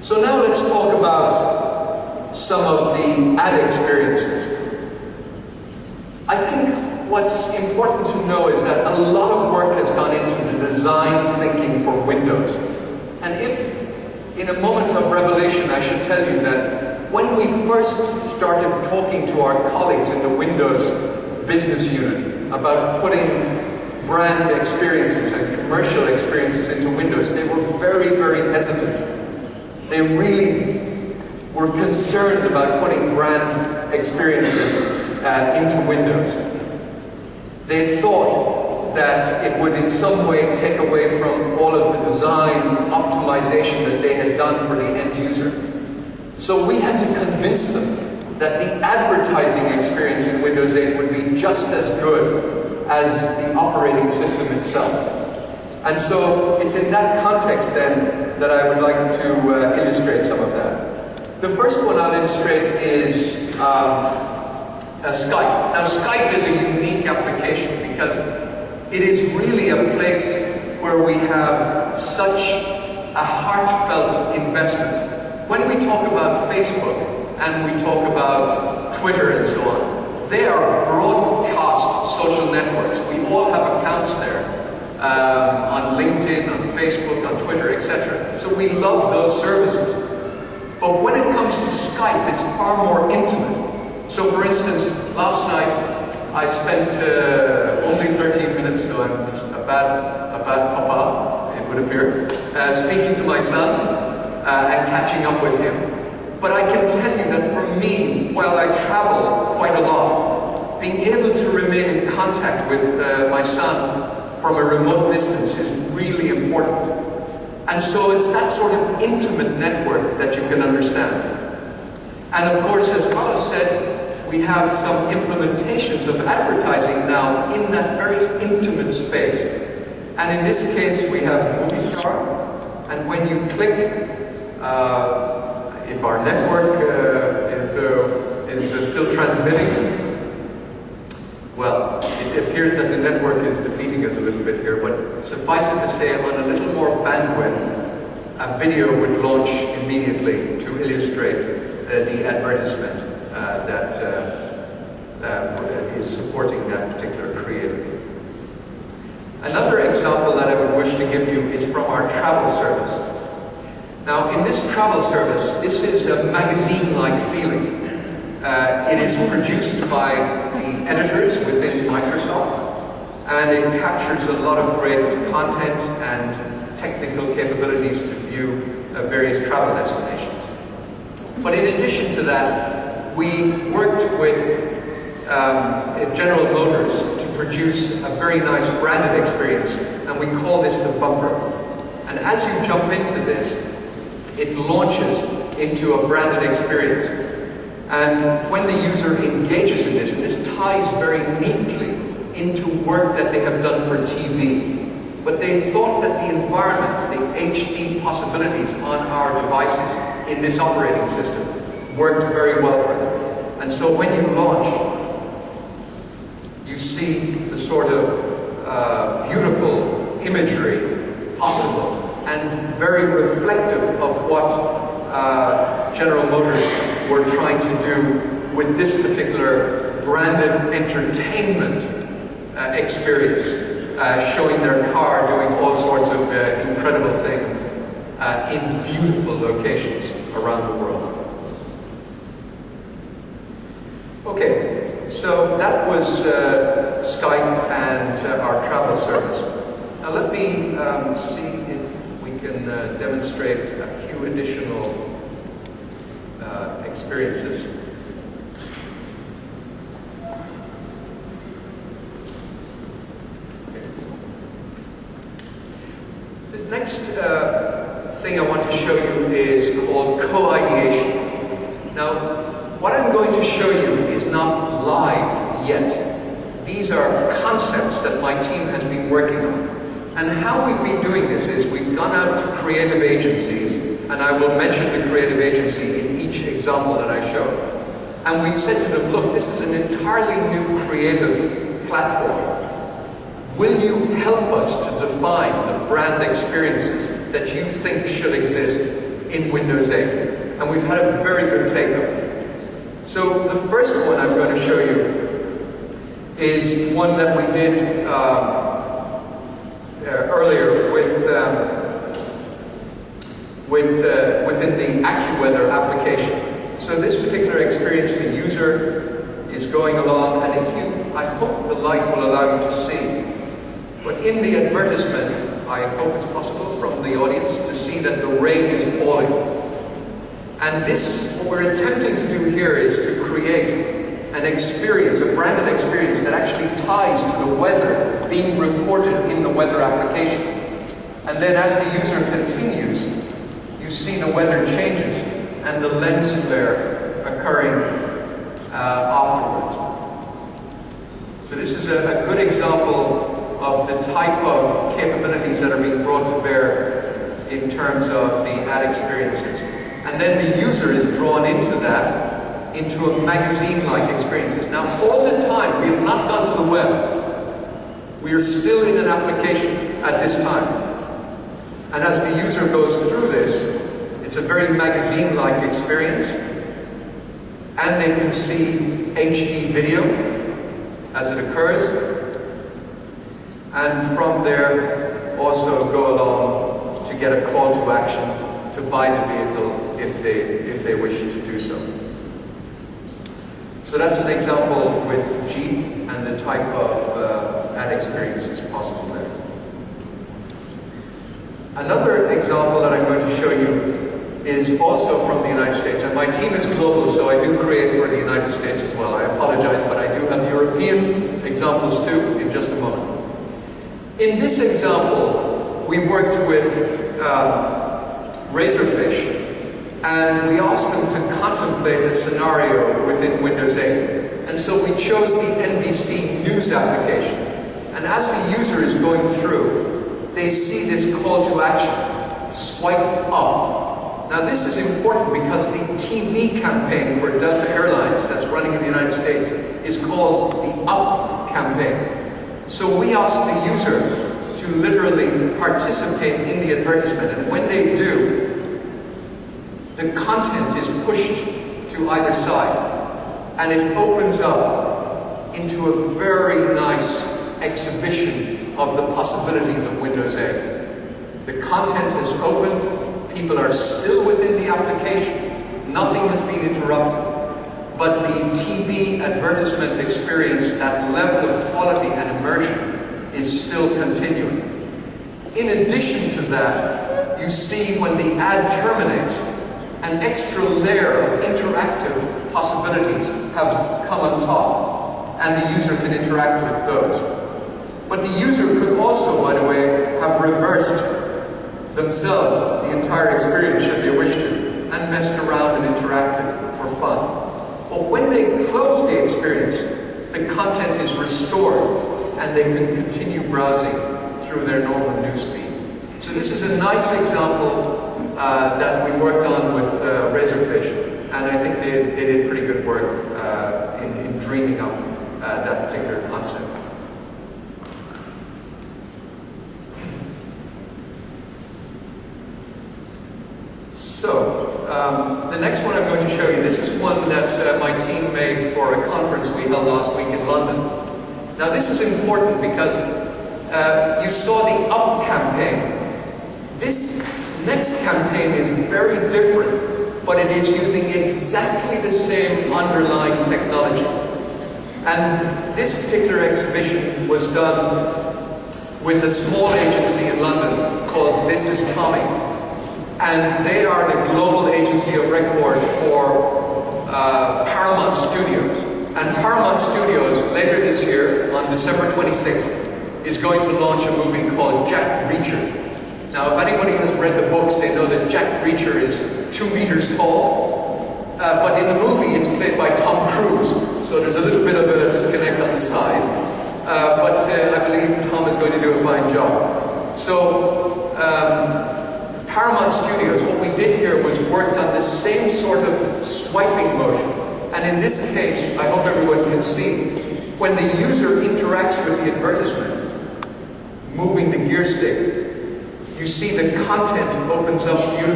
So now let's talk about some of the ad experiences. I think what's important to know is that a lot of work has gone into the design thinking for Windows. And if, in a moment of revelation, I should tell you that when we first started talking to our colleagues in the Windows business unit about putting brand experiences and commercial experiences into Windows, they were very, very hesitant. They really were concerned about putting brand experiences into Windows. They thought that it would in some way take away from all of the design optimization that they had done for the end user. So we had to convince them that the advertising experience in Windows 8 would be just as good as the operating system itself. And so it's in that context then that I would like to illustrate some of that. The first one I'll illustrate is Skype. Now Skype is a unique application because it is really a place where we have such a heartfelt investment. When we talk about Facebook and we talk about Twitter and so on, they are broadcast social networks. We all have accounts there. On LinkedIn, on Facebook, on Twitter, etc. So we love those services. But when it comes to Skype, it's far more intimate. So for instance, last night I spent only 13 minutes, so I'm a bad papa, it would appear, speaking to my son and catching up with him. But I can tell you that for me, while I travel quite a lot, being able to remain in contact with my son from a remote distance is really important. And so it's that sort of intimate network that you can understand. And of course, as Carlos said, we have some implementations of advertising now in that very intimate space. And in this case, we have Movie Star. And when you click, if our network is still transmitting, well, it appears that the network is defeating us a little bit here, but suffice it to say, on a little more bandwidth, a video would launch immediately to illustrate the advertisement that is supporting that particular creative. Another example that I would wish to give you is from our travel service. Now, in this travel service, this is a magazine-like feeling. It is produced by the editors within Microsoft, and it captures a lot of great content and technical capabilities to view various travel destinations. But in addition to that, we worked with General Motors to produce a very nice branded experience, and we call this the bumper. And as you jump into this, it launches into a branded experience. And when the user engages in this, and this ties very neatly into work that they have done for TV, but they thought that the environment, the HD possibilities on our devices in this operating system worked very well for them. And so when you launch, you see the sort of beautiful imagery possible and very reflective of what General Motors were trying to do with this particular branded entertainment experience, showing their car doing all sorts of incredible things in beautiful locations around the world. Okay, so that was Skype and our travel service. Now let me see if we can demonstrate a few additional experiences. Okay. The next thing I want to show you is called co-ideation. Now, what I'm going to show you is not live yet. These are concepts that my team has been working on. And how we've been doing this is we've gone out to creative agencies, and I will mention the creative agency in each example that I show. And we've said to them, look, this is an entirely new creative platform. Will you help us to define the brand experiences that you think should exist in Windows 8. And we've had a very good take-up. So the first one I'm going to show you is one that we did earlier within the AccuWeather application. So this particular experience, the user is going along, and I hope the light will allow you to see, but in the advertisement, I hope it's possible from the audience to see that the rain is falling. And this, what we're attempting to do here is to create an experience, a branded experience that actually ties to the weather being reported in the weather application. And then as the user continues, you see the weather changes and the lens flare occurring afterwards. So this is a good example of the type of capabilities that are being brought to bear in terms of the ad experiences. And then the user is drawn into that, into a magazine-like experiences. Now, all the time, we have not gone to the web. We are still in an application at this time. And as the user goes through this, it's a very magazine-like experience. And they can see HD video as it occurs. And from there, also go along to get a call to action to buy the vehicle if they wish to do so. So that's an example with Jeep and the type of ad experiences possible there. Another example that I'm going to show you is also from the United States, and my team is global, so I do create for the United States as well. I apologize, but I do have European examples too in just a moment. In this example, we worked with Razorfish, and we asked them to contemplate a scenario within Windows 8. And so we chose the NBC News application. And as the user is going through, they see this call to action, swipe up. Now this is important because the TV campaign for Delta Airlines that's running in the United States is called the Up campaign. So we ask the user to literally participate in the advertisement, and when they do, the content is pushed to either side, and it opens up into a very nice exhibition of the possibilities of Windows 8. The content has opened, people are still within the application, nothing has been interrupted. But the TV advertisement experience, that level of quality and immersion, is still continuing. In addition to that, you see when the ad terminates, an extra layer of interactive possibilities have come on top, and the user can interact with those. But the user could also, by the way, have reversed themselves the entire experience should they wish to, and messed around and interacted for fun. But when they close the experience, the content is restored and they can continue browsing through their normal newsfeed. So this is a nice example that we worked on with Razorfish, and I think they did pretty good work in dreaming up that particular concept. So, the next one I'm going to show you, this is one that my team made for a conference we held last week in London. Now this is important because you saw the Up campaign. This next campaign is very different, but it is using exactly the same underlying technology. And this particular exhibition was done with a small agency in London called This Is Tommy. And they are the global agency of record for Paramount Studios. And Paramount Studios, later this year, on December 26th, is going to launch a movie called Jack Reacher. Now, if anybody has read the books, they know that Jack Reacher is 2 meters tall. But in the movie, it's played by Tom Cruise. So there's a little bit of a disconnect on the size. But I believe Tom is going to do a fine job. So, Paramount Studios, what we did here was worked on the same sort of swiping motion. And in this case, I hope everyone can see, when the user interacts with the advertisement, moving the gear stick, you see the content opens up beautifully.